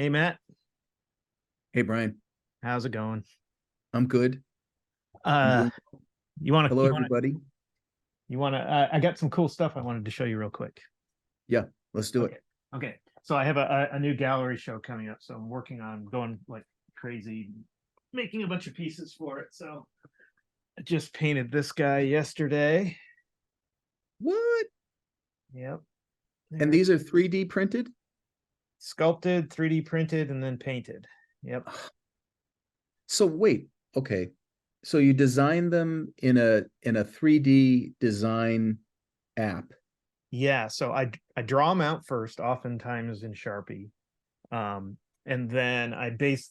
Hey Matt, Hey Brian, how's it going? I'm good. I'm Uh, doing. you want to Hello, you want to everybody. you want to I got some cool stuff I wanted to show you real quick. Yeah, let's do it. Okay. Okay. So I have a new gallery show coming up, so I'm working on going like crazy, making a bunch of pieces for it. So I just painted this guy yesterday. What? Yep. And There. these are 3D printed? Sculpted, 3D printed, and then painted. Yep. So wait, okay. So you design them in a 3D design app. Yeah. So I draw them out first, oftentimes in Sharpie. And then I base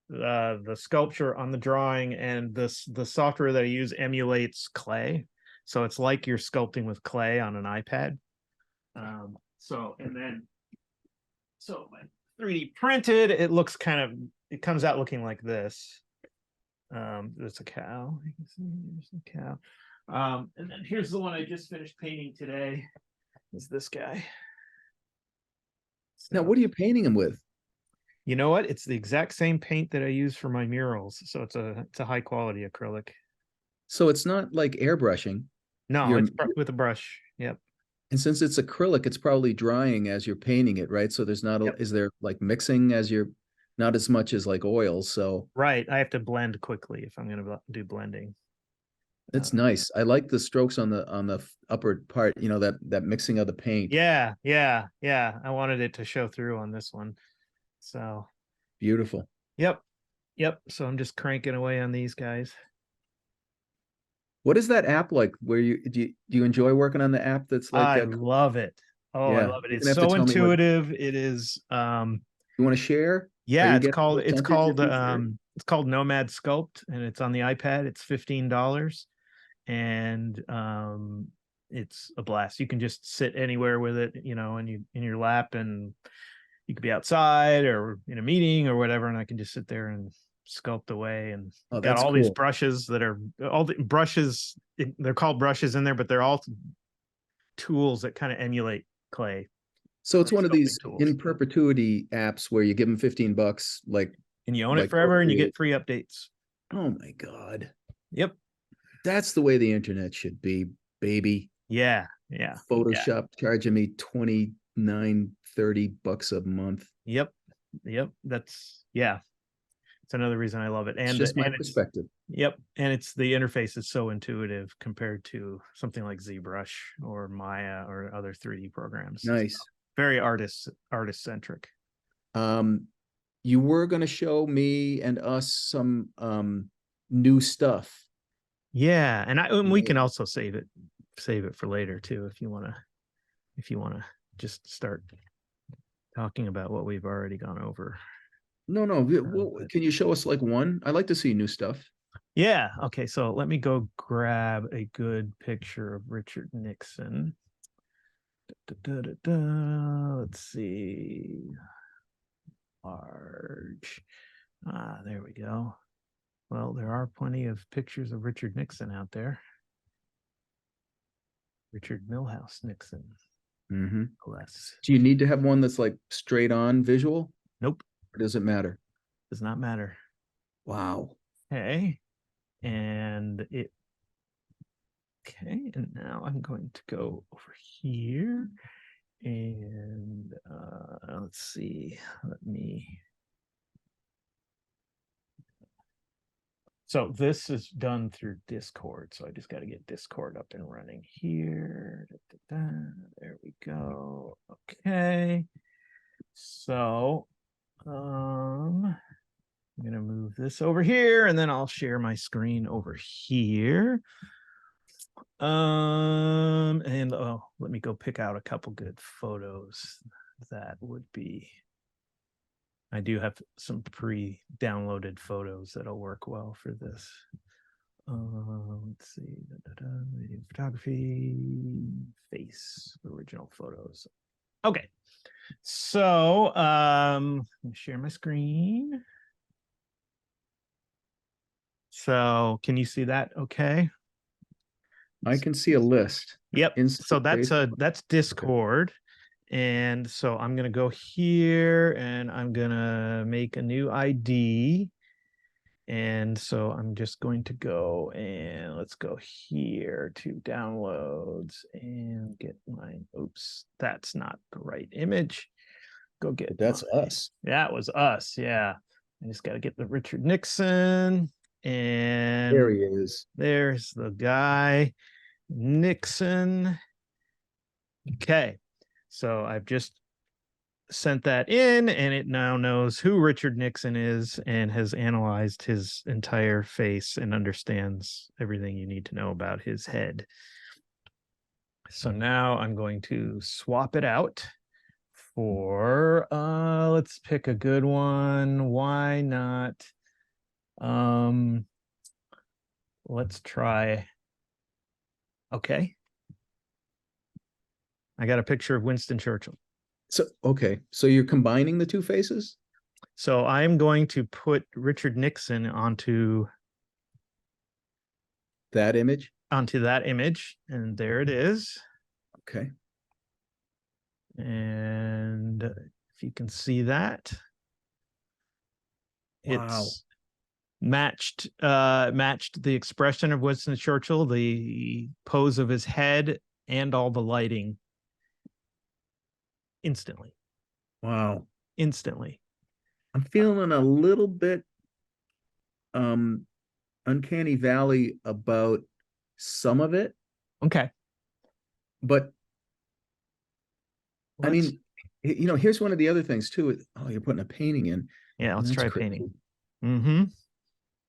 the sculpture on the drawing, and the software that I use emulates clay, so it's like you're sculpting with clay on an iPad. So and then so 3D printed, it comes out looking like this. There's a cow. You can see there's the cow. And then here's the one I just finished painting today. Is this guy? Now, So what are you painting them with? you know what? It's the exact same paint that I use for my murals. So it's a high quality acrylic. So it's not like airbrushing. No, You're it's with a brush. Yep. and since it's acrylic, it's probably drying as you're painting it, right? So there's not a, Yep. is there like mixing as you're not as much as like oil. So Right. I have to blend quickly if I'm going to do blending. it's Uh, nice. I like the strokes on the upper part, that mixing of the paint. yeah, yeah, yeah. I wanted it to show through on this one. So, Beautiful. yep, yep. So I'm just cranking away on these guys. What is that app like? Where do you enjoy working on the app that's like I a love it. Oh, I yeah, love it. you're It's gonna have to so tell me what intuitive. It is you want to share. Are yeah, you getting a percentage if you share? it's called Nomad Sculpt, and it's on the iPad. It's $15, and it's a blast. You can just sit anywhere with it, in your lap, and you could be outside or in a meeting or whatever, and I can just sit there and sculpt away. And Oh, got that's all these cool. brushes that are all the brushes. They're called brushes in there, but they're all tools that kind of emulate clay, So it's like one of sculpting these tools. in perpetuity apps where you give them 15 bucks, And you own it like forever, and you Procreate. get free updates. Oh my God. Yep. That's the way the internet should be, baby. Yeah. Yeah. Yeah. Photoshop charging me 29, 30 bucks a month. Yep. Yep. That's yeah. It's another reason I love it. It's And just my and it's perspective. yep. And it's the interface is so intuitive compared to something like ZBrush or Maya or other 3D programs. So Nice. very artist centric. Um, you were going to show me and us some new stuff. Yeah. And we can Made. also save it for later too if you wanna just start talking about what we've already gone over. No, no. But Can you show us like one? I like to see new stuff. yeah. Okay. So let me go grab a good picture of Richard Nixon. Da, da, da, da. Let's see. Large. Ah, there we go. Well, there are plenty of pictures of Richard Nixon out there. Richard Milhouse Nixon. Mm-hmm. Less. Do you need to have one that's like straight on visual, Nope. or does it matter? Does not matter. Wow. Okay. And it okay. And now I'm going to go over here and let's see. Let me So this is done through Discord. So I just got to get Discord up and running here. Da, da, da. There we go. Okay. So I'm gonna move this over here, and then I'll share my screen over here. And oh, let me go pick out a couple good photos. That would be I do have some pre-downloaded photos that'll work well for this. Let's see. Photography, face, original photos. Okay. So let me share my screen. So can you see that okay? I can see a list. Yep. So Insert face. that's Okay. Discord. And so I'm going to go here and I'm going to make a new ID. And so I'm just going to go and let's go here to downloads and get my, oops, that's not the right image. Go get But that's my, us. that was us. Yeah. I just got to get the Richard Nixon and There he is. there's the guy, Nixon. Okay. So I've just sent that in and it now knows who Richard Nixon is and has analyzed his entire face and understands everything you need to know about his head. So now I'm going to swap it out for let's pick a good one. Why not? Let's try. Okay. I got a picture of Winston Churchill. So, okay. So you're combining the two faces? So I'm going to put Richard Nixon onto That image? that image, and there it is. Okay. And if you can see that, Wow. it's matched the expression of Winston Churchill, the pose of his head, and all the lighting instantly. Wow. Instantly. I'm feeling a little bit uncanny valley about some of it, Okay. but I Let's, mean, here's one of the other things too. Oh, you're putting a painting in. yeah, let's That's try crazy. painting. Mm-hmm.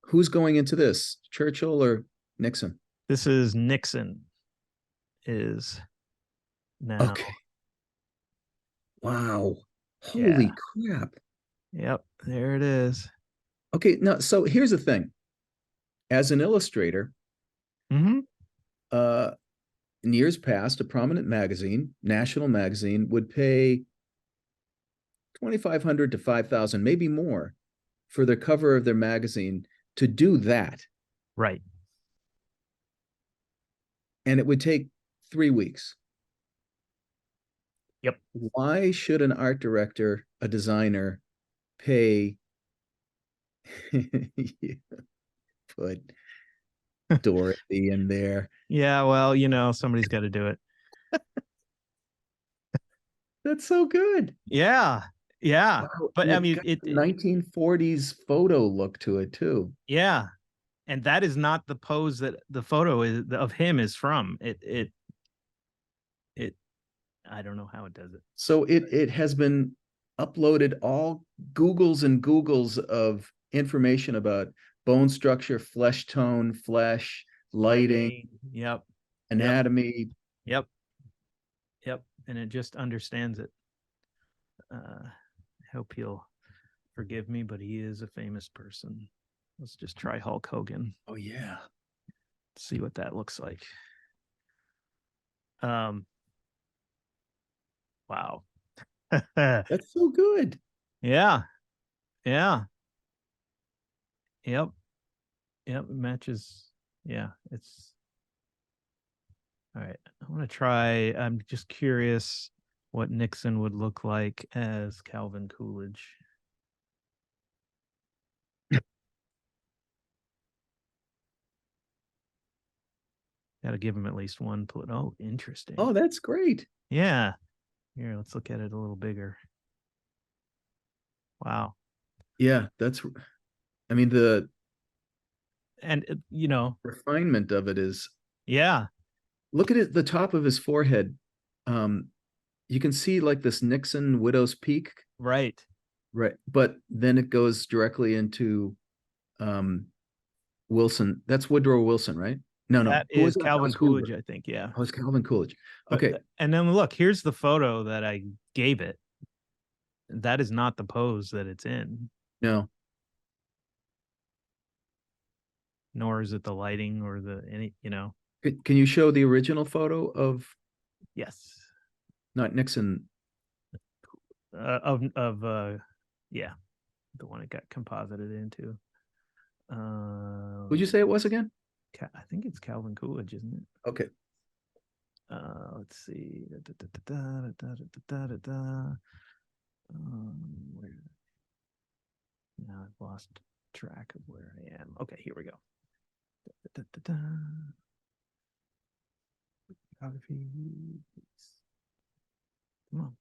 Who's going into this? Churchill or Nixon? This is Nixon is now. Okay. Wow. Yeah. Holy crap. Yep. There it is. Okay. Now, so here's the thing. As an illustrator, Mm-hmm. in years past, a prominent magazine, national magazine, would pay 2,500 to 5,000, maybe more, for the cover of their magazine to do that. Right. And it would take 3 weeks. Yep. Why should an art director, a designer, pay put Dorothy in there? Yeah, well, somebody's got to do it. That's so good. Yeah. Yeah. Wow. But And I it mean, got the 1940s photo look to it too. yeah. And that is not the pose that the photo of him is from. It I don't know how it does it. So it has been uploaded all Googles and Googles of information about bone structure, flesh tone, flesh, lighting, Yep. anatomy. Yep. Yep. And it just understands it. I hope he'll forgive me, but he is a famous person. Let's just try Hulk Hogan. Oh yeah. See what that looks like. Wow. That's so good. Yeah. Yeah. Yep. Yep. It matches. Yeah. It's all right. I want to try. I'm just curious what Nixon would look like as Calvin Coolidge. Got to give him at least one. Oh, interesting. Oh, that's great. Yeah. Here, let's look at it a little bigger. Wow. Yeah, that's, I mean, the And refinement of it is, yeah. look at it, the top of his forehead. You can see like this Nixon widow's peak. Right. Right. But then it goes directly into Wilson. That's Woodrow Wilson, right? No, no. That Who was is that? That Calvin was Hoover. Coolidge, I think. Yeah. Oh, it's Calvin Coolidge. Okay. And then look, here's the photo that I gave it. That is not the pose that it's in, No. nor is it the lighting or Can you show the original photo of yes. not Nixon? Yeah, the one it got composited into. Would you say it was again? I think it's Calvin Coolidge, isn't it? Okay. Let's see. Where now I've lost track of where I am. Okay, here we go. Photography. Come on.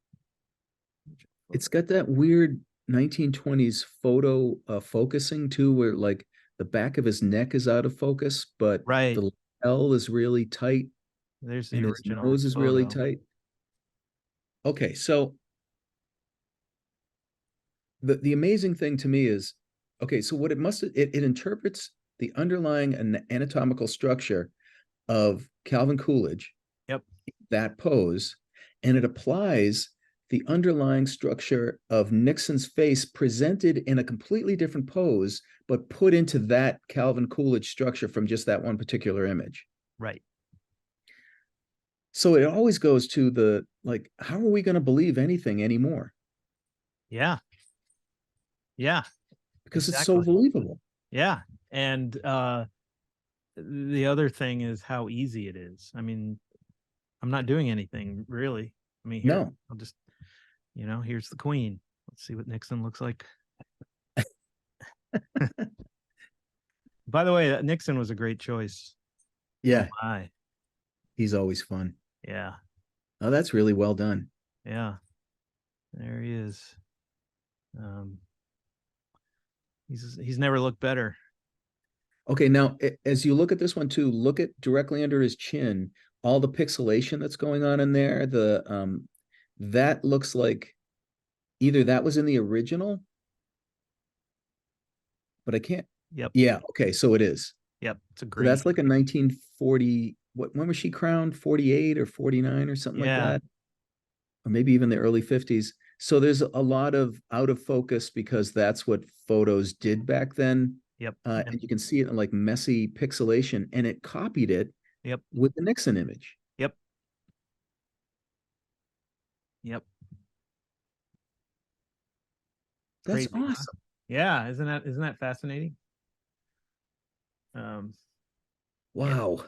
It's got that weird 1920s photo focusing too, where like the back of his neck is out of focus, but Right. the L is really tight There's the and his original nose is really photo. tight. Okay, so the amazing thing to me is, okay, so what it must it interprets the underlying anatomical structure of Calvin Coolidge, Yep. that pose, and it applies the underlying structure of Nixon's face presented in a completely different pose, but put into that Calvin Coolidge structure from just that one particular image. Right. So it always goes to the, like, how are we going to believe anything anymore? Yeah. Yeah. Because it's so Exactly. believable. Yeah. And the other thing is how easy it is. I mean, I'm not doing anything really. I mean, here, No. I'll just, here's the queen. Let's see what Nixon looks like. By the way, that Nixon was a great choice. Oh Yeah, my. he's always fun. Yeah. Oh, that's really well done. Yeah. There he is. Um, he's never looked better. Okay, now as you look at this one too, look at directly under his chin, all the pixelation that's going on in there. That looks like either that was in the original, but I can't. Yep. Yeah, okay, so it is. Yep. It's a So great. that's like a 1940, when was she crowned? 48 or 49 or something like Yeah. that? Or maybe even the early 50s. So there's a lot of out of focus because that's what photos did back then. Yep. And you can see it in like messy pixelation, and it copied it Yep. with the Nixon image. Yep. Yep. That's Crazy, huh? awesome. Yeah. Isn't that fascinating? Um, yeah. Wow.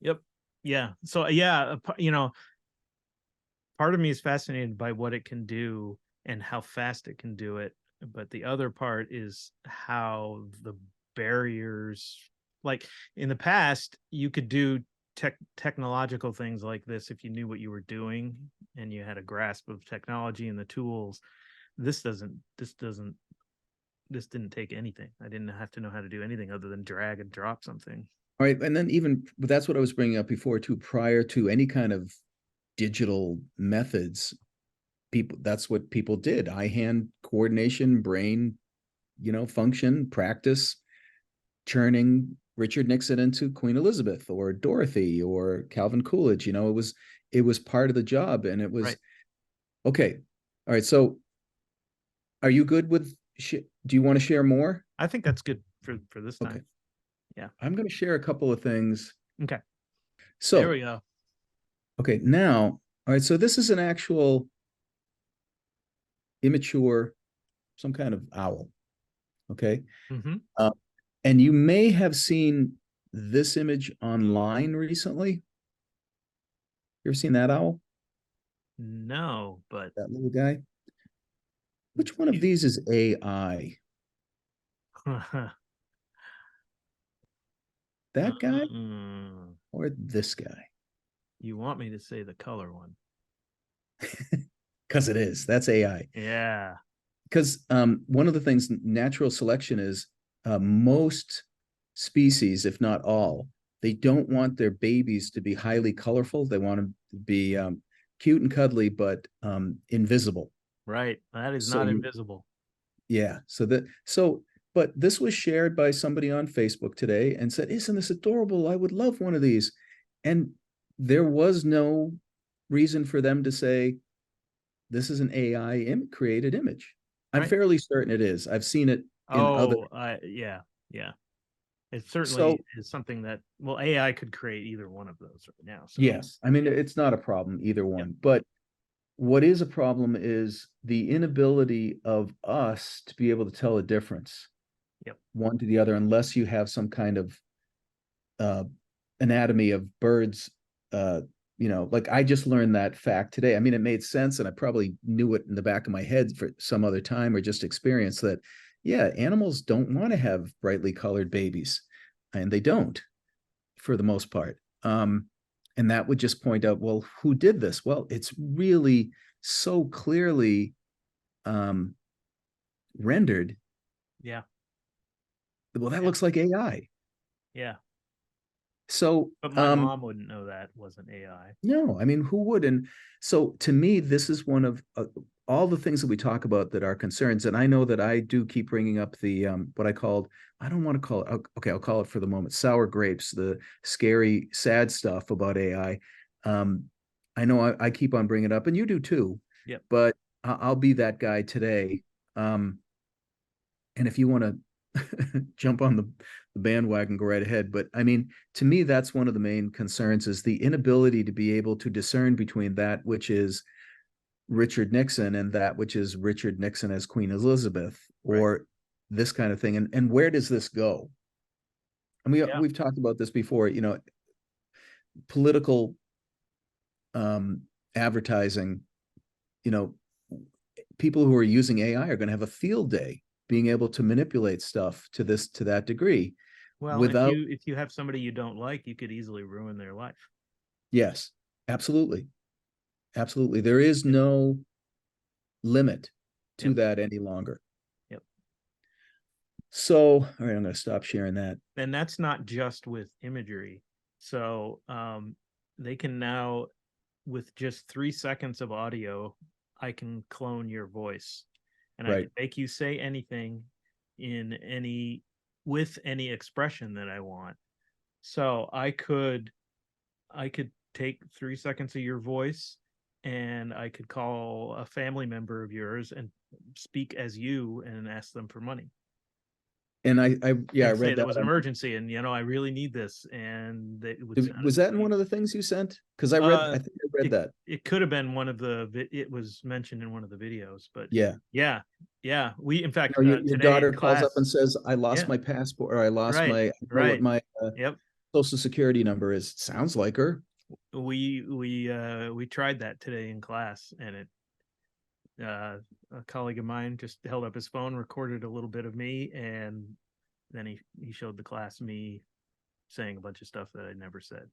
Yep. Yeah. So yeah, part of me is fascinated by what it can do and how fast it can do it. But the other part is how the barriers, like in the past, you could do technological things like this if you knew what you were doing and you had a grasp of technology and the tools. This didn't take anything. I didn't have to know how to do anything other than drag and drop something. All right. And then even, but that's what I was bringing up before too, prior to any kind of digital methods, that's what people did. Eye hand coordination, brain, function, practice, turning Richard Nixon into Queen Elizabeth or Dorothy or Calvin Coolidge. It was part of the job, and it was Right. okay. All right. So are you good with, do you want to share more? I think that's good for this Okay. time. Yeah. I'm going to share a couple of things. Okay. There So, we go. okay, now, all right. So this is an actual immature, some kind of owl. Okay. Mm-hmm. Uh, and you may have seen this image online recently. You ever seen that owl? No, but That little guy? Which one of these is AI? That guy or this guy? you want me to say the color one? Because it is. That's AI. Yeah. Because one of the things natural selection is, most species, if not all, they don't want their babies to be highly colorful. They want them to be cute and cuddly, but invisible. Right. That is So not you, invisible. yeah. But this was shared by somebody on Facebook today and said, "Isn't this adorable? I would love one of these." And there was no reason for them to say this is an AI created image. I'm Right. fairly certain it is. I've seen it in other. Oh, yeah. Yeah. It certainly So is something that, well, AI could create either one of those right now. So, yes, I mean it's not a problem either yep. one. But what is a problem is the inability of us to be able to tell a difference Yep. one to the other unless you have some kind of uh, anatomy of birds, uh, like I just learned that fact today. I mean, it made sense, and I probably knew it in the back of my head for some other time, or just experience that, yeah, animals don't want to have brightly colored babies, and they don't for the most part. And that would just point out, well, who did this? Well, it's really so clearly rendered. Yeah. Well, that Yeah. looks like AI. Yeah. So, But my mom wouldn't know that wasn't AI. no, I mean, who would? And so to me, this is one of all the things that we talk about that are concerns. And I know that I do keep bringing up the what I called, I don't want to call it, okay, I'll call it for the moment, sour grapes, the scary, sad stuff about AI. I know I keep on bringing it up, and you do too. Yep. But I'll be that guy today. And if you want to jump on the bandwagon, go right ahead. But I mean, to me, that's one of the main concerns, is the inability to be able to discern between that which is Richard Nixon and that which is Richard Nixon as Queen Elizabeth, or Right. this kind of thing. And where does this go? And Yeah. we've talked about this before, political advertising, you know, people who are using AI are going to have a field day being able to manipulate stuff to that degree Well, without. if you have somebody you don't like, you could easily ruin their life. Yes, absolutely. Absolutely. There is Yep. no limit to Yep. that any longer. Yep. So, all right, I'm going to stop sharing that. And that's not just with imagery. So they can now, with just 3 seconds of audio, I can clone your voice, and I Right. can make you say anything in any with any expression that I want. So I could take 3 seconds of your voice, and I could call a family member of yours and speak as you and ask them for money. And yeah, I And say read there that was an on, emergency, and I really need this, and it would sound was that in great. one of the things you sent? Because Uh, I think I read it that. it could have been one of it was mentioned in one of the videos, but Yeah. yeah, yeah. We in fact Your today in daughter calls up and class, says, I lost yeah, my passport, or I lost right, my, I don't know what right, my yep. social security number is. Sounds like her. We tried that today in class, and a colleague of mine just held up his phone, recorded a little bit of me, and then he showed the class me saying a bunch of stuff that I never said.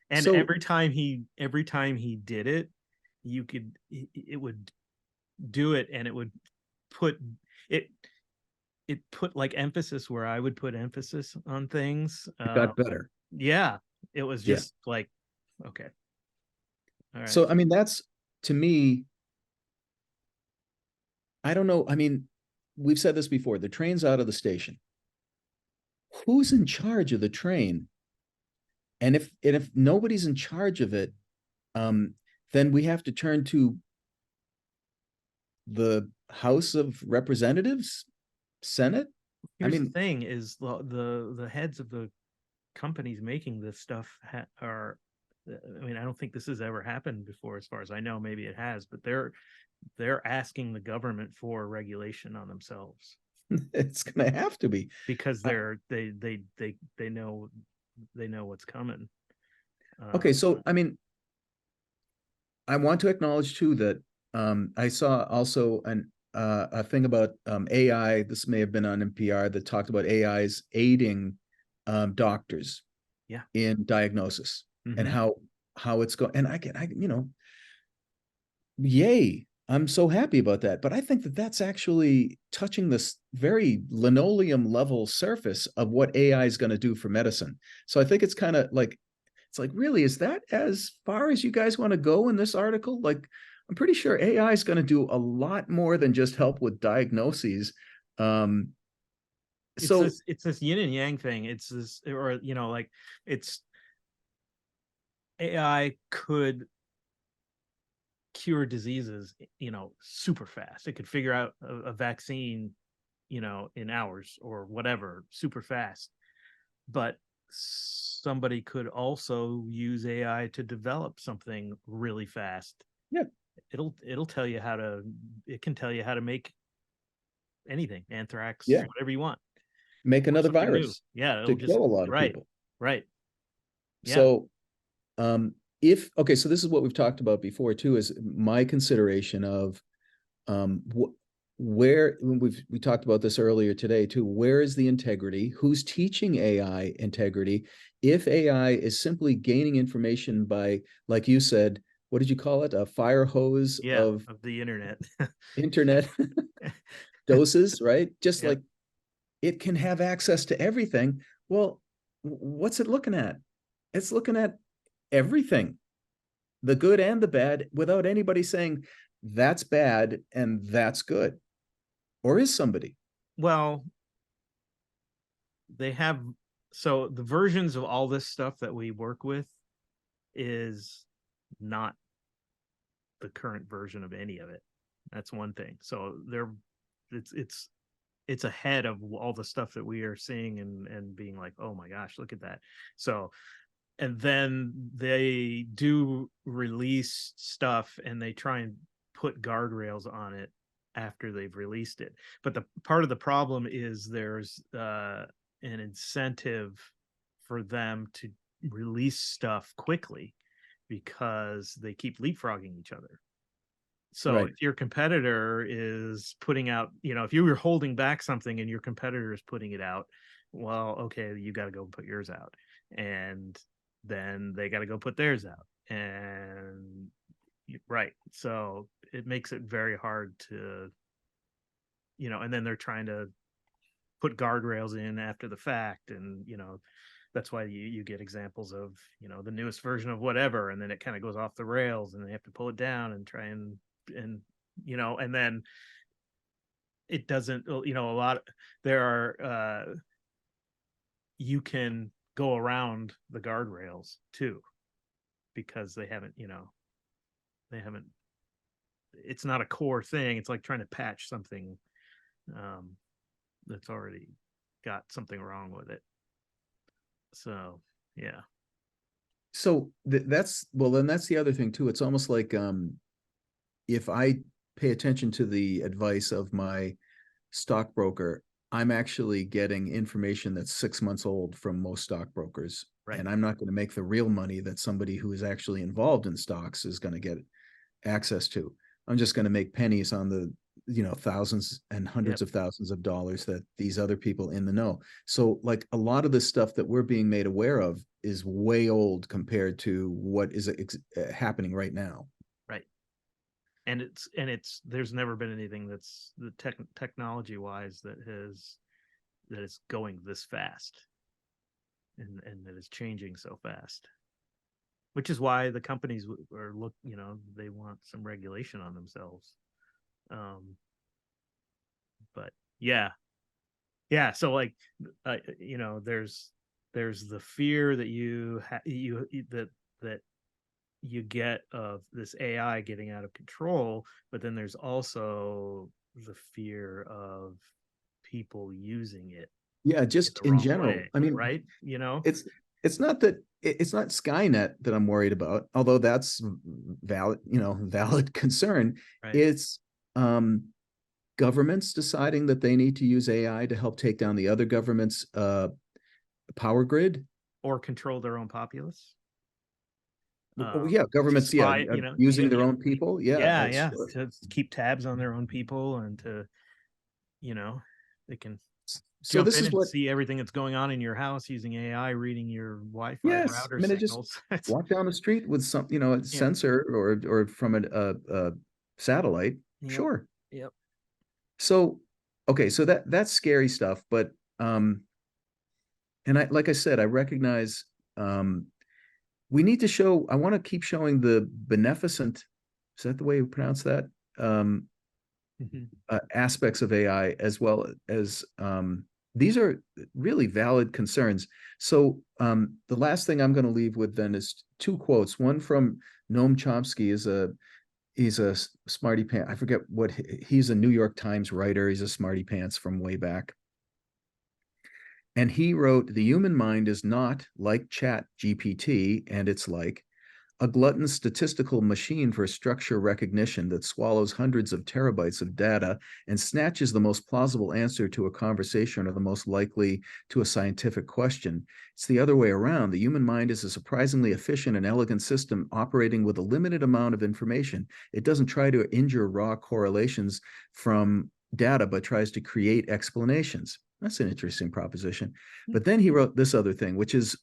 And So, every time he did it, it would do it, and it would put it it put like emphasis where I would put emphasis on things. it got better. Yeah, it was Yeah. just like, okay, all right. So, I mean, that's, to me, I don't know. I mean, we've said this before. The train's out of the station. Who's in charge of the train? And if nobody's in charge of it, um, then we have to turn to the House of Representatives, Senate. I Here's the mean, thing: is the heads of the companies making this stuff are. I mean, I don't think this has ever happened before, as far as I know. Maybe it has, but they're asking the government for regulation on themselves it's going to have to be. because they know what's coming. Okay, so I mean, I want to acknowledge too that I saw also a thing about AI. This may have been on NPR that talked about AIs aiding doctors Yeah. in diagnosis, and Mm-hmm. how it's going. And yay! I'm so happy about that. But I think that that's actually touching this very linoleum level surface of what AI is going to do for medicine. So I think it's kind of like, it's like, really, is that as far as you guys want to go in this article? Like, I'm pretty sure AI is going to do a lot more than just help with diagnoses. Um, so It's this yin and yang thing. It's this, or like it's AI could cure diseases, super fast. It could figure out a vaccine, in hours or whatever, super fast. But somebody could also use AI to develop something really fast. yeah, It'll tell you how to. It can tell you how to make anything, anthrax, yeah, whatever you want, make or another something new. virus Yeah, to it'll just kill a lot of right, people. right. Yeah, So, um, okay, so this is what we've talked about before too, is my consideration of where we talked about this earlier today too. Where is the integrity? Who's teaching AI integrity? If AI is simply gaining information by, like you said, what did you call it? A fire hose Yeah, of of the internet. internet doses, right? Just Yep. like it can have access to everything. Well, what's it looking at? It's looking at everything, the good and the bad, without anybody saying that's bad and that's good. Or is somebody? Well, they have, so the versions of all this stuff that we work with is not the current version of any of it. That's one thing. So they're it's ahead of all the stuff that we are seeing and being like, oh my gosh, look at that. So, and then they do release stuff and they try and put guardrails on it after they've released it. But the part of the problem is there's an incentive for them to release stuff quickly because they keep leapfrogging each other. So Right. if your competitor is putting out, if you were holding back something and your competitor is putting it out, well, okay, you got to go put yours out. And then they got to go put theirs out. And right. So it makes it very hard to, and then they're trying to put guardrails in after the fact. And, that's why you get examples of, the newest version of whatever, and then it kind of goes off the rails and they have to pull it down and try and and then it doesn't, a lot, there are you can go around the guardrails too because they haven't, it's not a core thing. It's like trying to patch something that's already got something wrong with it. So yeah. So that's, well, then that's the other thing too. It's almost like if I pay attention to the advice of my stockbroker, I'm actually getting information that's 6 months old from most stockbrokers. Right. And I'm not going to make the real money that somebody who is actually involved in stocks is going to get access to. I'm just going to make pennies on the, thousands and hundreds of thousands of dollars that these other people in the know. So like a lot of the stuff that we're being made aware of is way old compared to what is happening right now. Right. And it's there's never been anything that's the technology wise that is going this fast and that is changing so fast, which is why the companies are they want some regulation on themselves. But yeah, so like there's the fear that that you get of this AI getting out of control, but then there's also the fear of people using it Yeah, in just the in wrong general. way, I mean, right? it's not that it's not Skynet that I'm worried about, although that's valid, valid concern. Right. It's governments deciding that they need to use AI to help take down the other government's power grid. Or control their own populace. Yeah, To governments, yeah, spy, using their own people. Yeah, yeah, sure. to keep tabs on their own people and to, you know, they can So jump this in is and what, see everything that's going on in your house using AI, reading your Wi-Fi yes, router I mean, I just signals. walk down the street with some, a Yeah. sensor or from a satellite. Yep. Sure. Yep. So, okay, so that's scary stuff, but and like I said, I recognize we need to show. I want to keep showing the beneficent. Is that the way you pronounce that? Aspects of AI, as well as these are really valid concerns. So the last thing I'm going to leave with then is two quotes. One from Noam Chomsky he's a smarty pants. I forget what he's a New York Times writer. He's a smarty pants from way back. And he wrote, "The human mind is not like Chat GPT, and it's like a gluttonous statistical machine for structure recognition that swallows hundreds of terabytes of data and snatches the most plausible answer to a conversation or the most likely to a scientific question. It's the other way around. The human mind is a surprisingly efficient and elegant system operating with a limited amount of information. It doesn't try to injure raw correlations from data, but tries to create explanations. That's an interesting proposition. But then he wrote this other thing, which is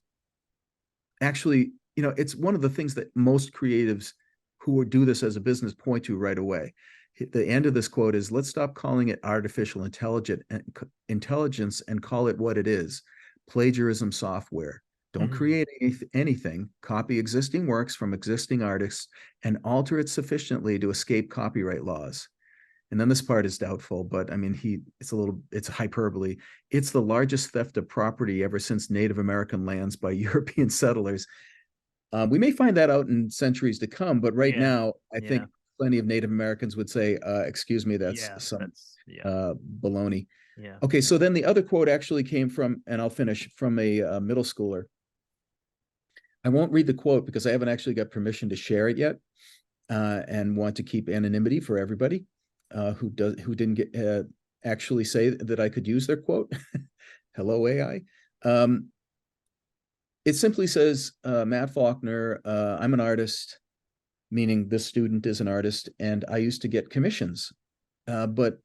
actually, it's one of the things that most creatives who do this as a business point to right away. The end of this quote is, let's stop calling it artificial intelligence and call it what it is: plagiarism software. Don't create anything, copy existing works from existing artists and alter it sufficiently to escape copyright laws. And then this part is doubtful, but I mean, it's hyperbole. It's the largest theft of property ever since Native American lands by European settlers. We may find that out in centuries to come, but right now, I think plenty of Native Americans would say, excuse me, that's some baloney. Yeah. Okay, so then the other quote actually came from, and I'll finish, from a middle schooler. I won't read the quote because I haven't actually got permission to share it yet, and want to keep anonymity for everybody who didn't get actually say that I could use their quote. Hello, AI. It simply says, Matt Faulkner, I'm an artist, meaning this student is an artist, and I used to get commissions, but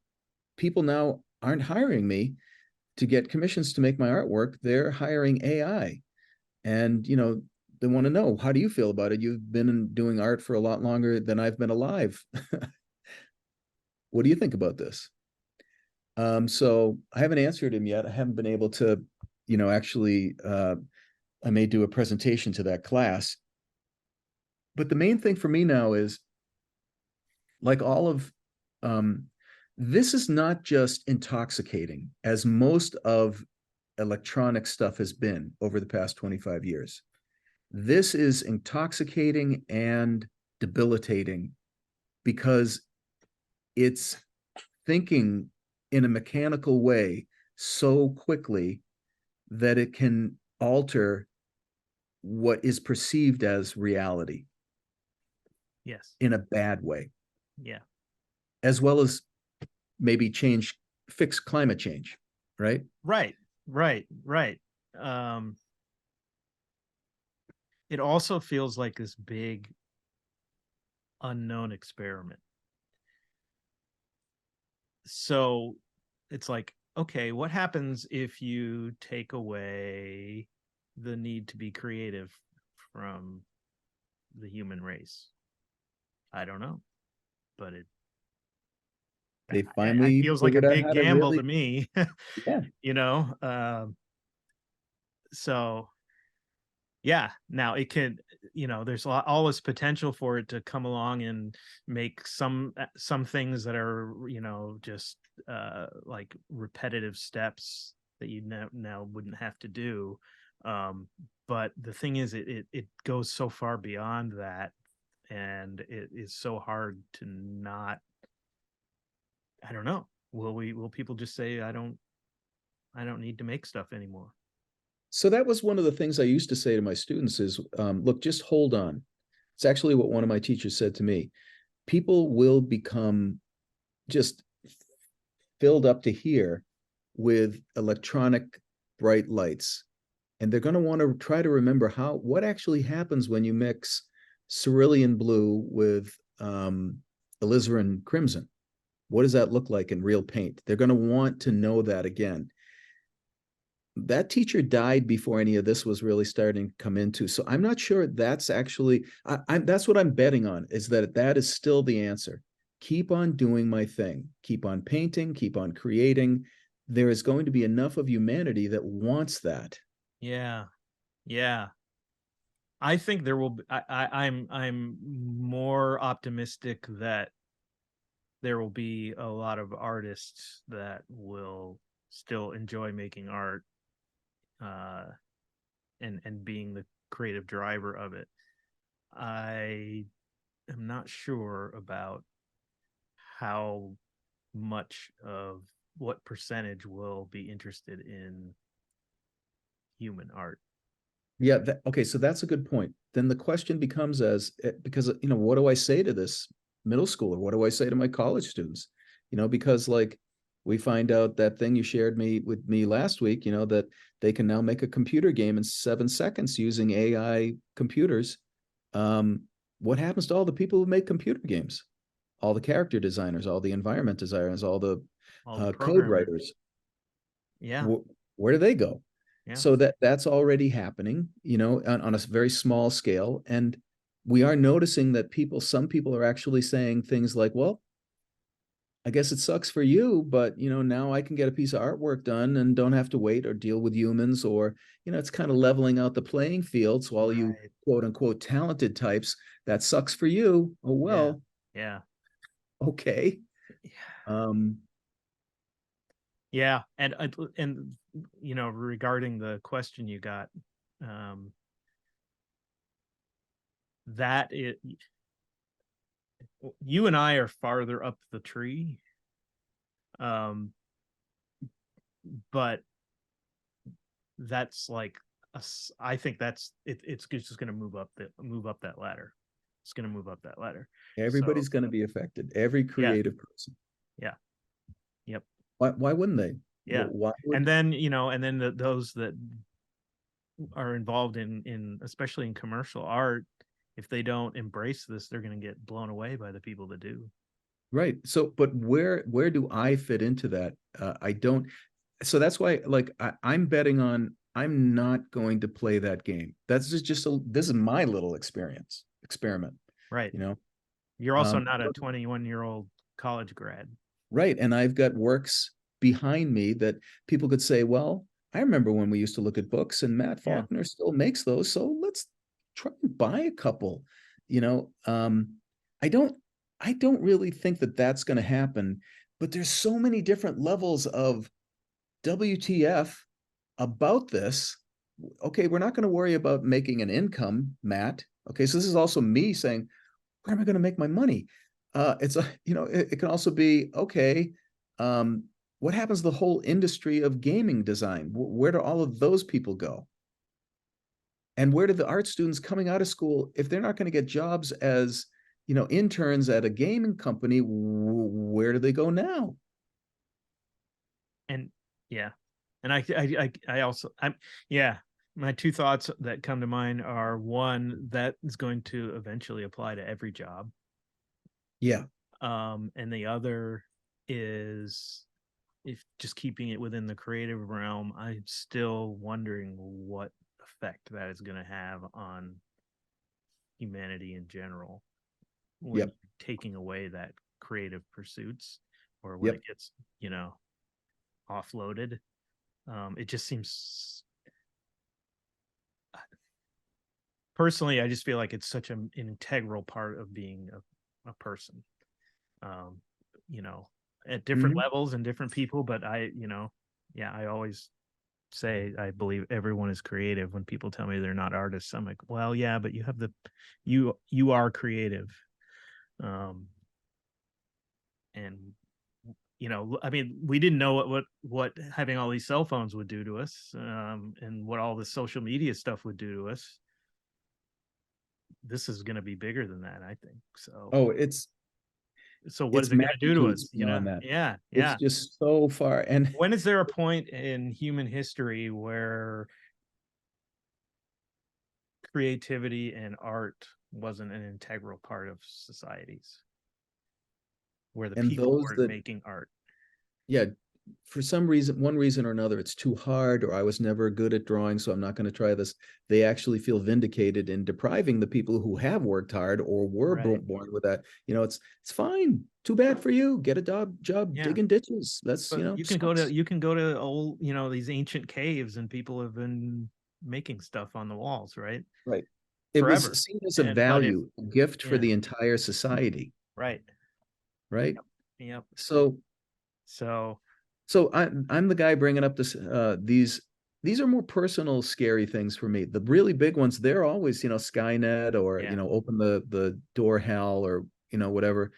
people now aren't hiring me to get commissions to make my artwork. They're hiring AI. And, they want to know, how do you feel about it? You've been doing art for a lot longer than I've been alive. What do you think about this? So I haven't answered him yet. I haven't been able to, actually, I may do a presentation to that class. But the main thing for me now is, like all of, this is not just intoxicating, as most of electronic stuff has been over the past 25 years. This is intoxicating and debilitating because it's thinking in a mechanical way so quickly that it can alter what is perceived as reality. Yes. In a bad way. Yeah. As well as maybe fix climate change, right? Right. It also feels like this big unknown experiment. So it's like, okay, what happens if you take away the need to be creative from the human race? I don't know, but They it finally feels like a figured out big how to gamble really, to me. yeah. So yeah, now it could, there's all this potential for it to come along and make some things that are, just like repetitive steps that you now wouldn't have to do. But the thing is, it goes so far beyond that, and it is so hard to not. I don't know. Will people just say I don't need to make stuff anymore? So that was one of the things I used to say to my students is, look, just hold on. It's actually what one of my teachers said to me. People will become just filled up to here with electronic bright lights. And they're going to want to try to remember what actually happens when you mix cerulean blue with alizarin crimson. What does that look like in real paint? They're going to want to know that again. That teacher died before any of this was really starting to come into. So I'm not sure that's actually, that's what I'm betting on, is that is still the answer. Keep on doing my thing. Keep on painting, keep on creating. There is going to be enough of humanity that wants that. Yeah. Yeah. I think there will be, I'm more optimistic that there will be a lot of artists that will still enjoy making art, and being the creative driver of it. I am not sure about how much of what percentage will be interested in human art. Yeah, okay, so that's a good point. Then the question becomes because what do I say to this middle schooler? What do I say to my college students? Because like we find out that thing you shared with me last week, that they can now make a computer game in 7 seconds using AI computers. Um, what happens to all the people who make computer games? All the character designers, all the environment designers, all the All the code programmers. writers? Yeah. Where do they go? Yeah. So that's already happening, on a very small scale. And we are noticing that some people are actually saying things like, well, I guess it sucks for you, but now I can get a piece of artwork done and don't have to wait or deal with humans, or it's kind of leveling out the playing field. So all you Right. quote unquote talented types, that sucks for you. Oh Yeah. well, Yeah. okay. Um, Yeah. And regarding the question you got, um, that it you and I are farther up the tree. Um, but that's like I think it's just going to move up that ladder. It's going to move up that ladder. So Everybody's going to be affected. Every yeah, creative person. yeah, yep, Why wouldn't they? yeah. Why And would then those that are involved in especially in commercial art, if they don't embrace this, they're going to get blown away by the people that do. Right. So, but where do I fit into that? I don't. So that's why, like, I'm betting on. I'm not going to play that game. That's this is my little experiment. Right. You know. You're also Um, not a 21-year-old college grad. right. And I've got works behind me that people could say, well, I remember when we used to look at books, and Matt Yeah. Faulkner still makes those. So let's try and buy a couple. You know, um, I don't I don't really think that that's going to happen, but there's so many different levels of WTF about this. Okay, we're not going to worry about making an income, Matt. Okay, so this is also me saying, where am I going to make my money? It's it can also be okay. Um, what happens to the whole industry of gaming design? Where do all of those people go? And where do the art students coming out of school, if they're not going to get jobs as interns at a gaming company, where do they go now? And yeah, and I also I'm yeah, my two thoughts that come to mind are, one, that is going to eventually apply to every job. Yeah. And the other is, if just keeping it within the creative realm, I'm still wondering what effect that is going to have on humanity in general when Yep. taking away that creative pursuits, or when Yep. it gets, offloaded. It just seems, personally, I just feel like it's such an integral part of being a person. Um, you know, at different Mhm. levels and different people, but yeah, I always say I believe everyone is creative. When people tell me they're not artists, I'm like, well, yeah, but you are creative. Um, and I mean, we didn't know what having all these cell phones would do to us, and what all the social media stuff would do to us. This is going to be bigger than that, I think. So Oh, what is it's it going to do to magnitudes us? beyond that. Yeah, It's yeah. just so far. And When is there a point in human history where creativity and art wasn't an integral part of societies, where the and people those weren't that, making art? yeah, for some reason, one reason or another, it's too hard, or I was never good at drawing, so I'm not going to try this. They actually feel vindicated in depriving the people who have worked hard or were Right. born with that. It's fine. Too bad for you. Get a job Yeah. digging ditches. That's But sucks. you can go to old, these ancient caves, and people have been making stuff on the walls, right? Right. It was Forever. seen as a And but if value, a gift for Yeah, the entire society, right. right? Yep. Yep. So So I'm the guy bringing up these are more personal scary things for me. The really big ones, they're always, Skynet, or yeah. open the door hell, or whatever.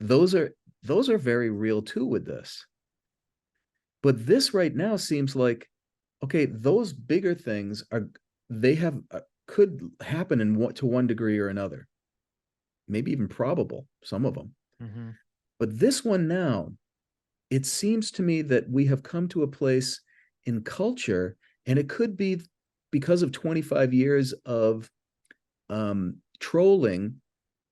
Those are very real too with this. But this right now seems like, okay, those bigger things they have could happen in to one degree or another, maybe even probable, some of them. Mhm. But this one now, it seems to me that we have come to a place in culture, and it could be because of 25 years of trolling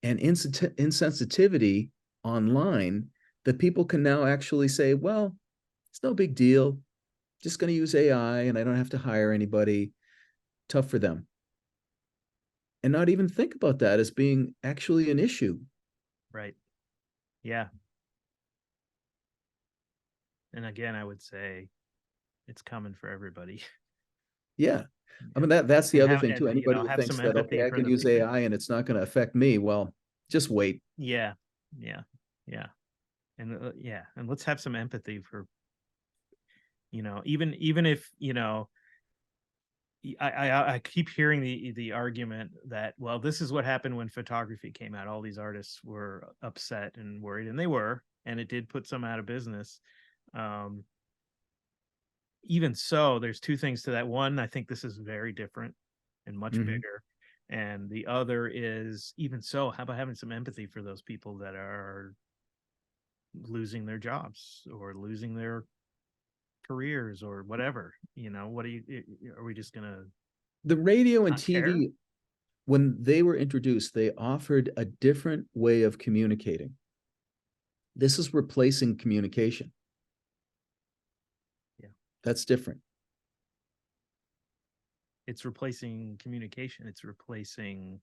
and insensitivity online, that people can now actually say, well, it's no big deal. Just going to use AI and I don't have to hire anybody. Tough for them. And not even think about that as being actually an issue. Right. Yeah. And again, I would say it's coming for everybody. Yeah. I Yeah. mean, that's the And other have, thing too. and you Anybody know, who have thinks some that, empathy okay, I for can the use people. AI and it's not going to affect me. Well, just wait. Yeah. Yeah. Yeah. And yeah, and let's have some empathy for, even if, I keep hearing the argument that, well, this is what happened when photography came out. All these artists were upset and worried, and they were, and it did put some out of business. Um, Even so, there's two things to that. One, I think this is very different and much Mhm. bigger. And the other is, even so, how about having some empathy for those people that are losing their jobs or losing their careers or whatever? What are we just gonna The radio and not care? TV, when they were introduced, they offered a different way of communicating. This is replacing communication. Yeah. That's different. It's replacing communication. It's replacing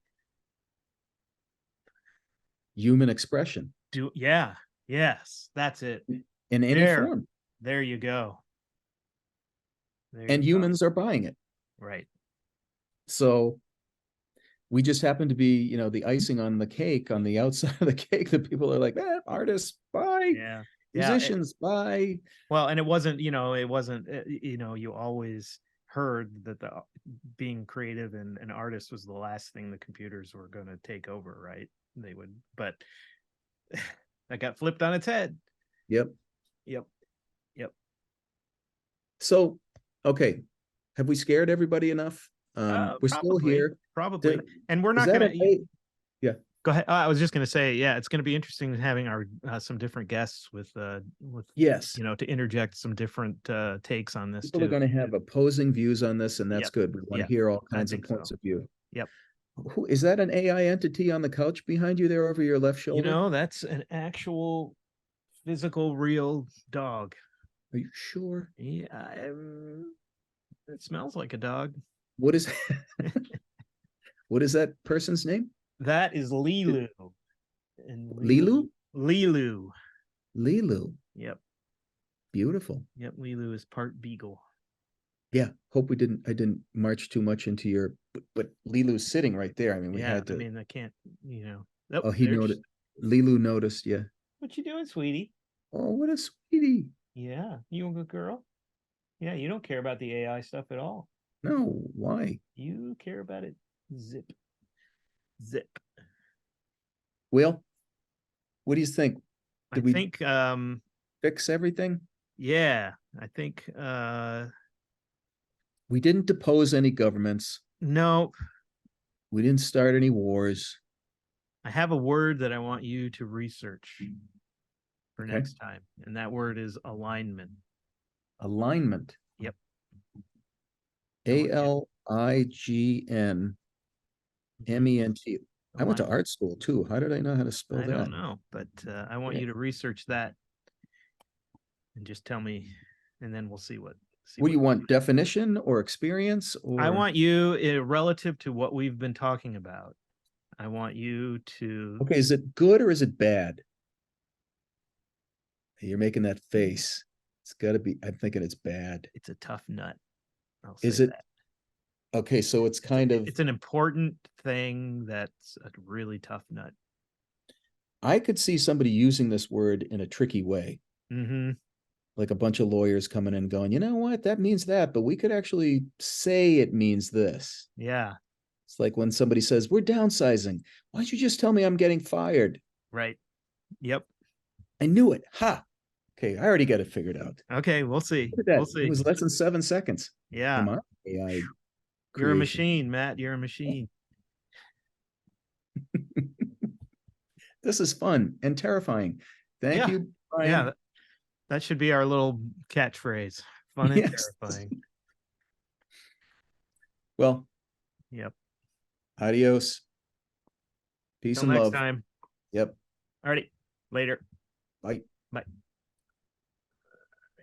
Human expression yeah, yes, that's it. in any There, form. there you go. There And you go. humans are buying it. Right. So we just happen to be, the icing on the cake, on the outside of the cake, that people are like, artists, bye, Yeah. Yeah. musicians, bye. Well, and it wasn't, you always heard that the being creative and an artist was the last thing the computers were going to take over, right? They would, but that got flipped on its head. Yep. Yep. Yep. So, okay, have we scared everybody enough? We're still Probably, here. probably. And we're Is not that gonna okay? Yeah. go ahead. I was just gonna say, yeah, it's gonna be interesting having our some different guests with Yes. to interject some different takes on this People are too. going to have opposing views on this, and that's Yep. good. We want to Yep. hear all I kinds of think points so. of view. Yep. Who is that? An AI entity on the couch behind you there over your left shoulder? That's an actual physical real dog. Are you sure? Yeah, it smells like a dog. What is what is that person's name? That is Lilu. And Lilu? Lilu. Lilu. Yep. Beautiful. Yep. Lilu is part beagle. Yeah. Hope I didn't march too much into your, but Lilu's sitting right there. I mean, we Yeah. had I to. mean, I can't, Oh, Oh, he there's noted. Lilu noticed. Yeah. what you doing, sweetie? Oh, what a sweetie. Yeah. You a good girl? Yeah. You don't care about the AI stuff at all. No, why? You care about it. Zip. Zip. Will, what do you think? I Did we think, fix everything? yeah, I think, We didn't depose any governments. no, We didn't start any wars. I have a word that I want you to research for Okay. next time, and that word is alignment. Alignment. Yep. ALIGNMENT. I went to Alignment. art school too. How did I know how to spell I that? don't know, but I want you to research that and just tell me, and then we'll see what. What do you want? Definition or experience I or? want you, relative to what we've been talking about. I want you to. Okay, is it good or is it bad? You're making that face. It's got to be. I'm thinking it's bad. It's a tough nut. I'll Is say it? that. Okay, so it's kind of. It's an important thing that's a really tough nut. I could see somebody using this word in a tricky way. Mm-hmm. Like a bunch of lawyers coming in and going, you know what, that means that, but we could actually say it means this. Yeah. It's like when somebody says, we're downsizing. Why don't you just tell me I'm getting fired? Right. Yep. I knew it. Ha. Okay, I already got it figured out. Okay, we'll see. Look at that. We'll see. It was less than 7 seconds. Yeah. Come on, AI You're a creation. machine, Matt. You're a machine. This is fun and terrifying. Thank Yeah. you, Brian. Yeah, that should be our little catchphrase. Fun and Yes. terrifying. Well, Yep. adios. Peace Till and next love. time. Yep. Alrighty. Later. Bye. Bye.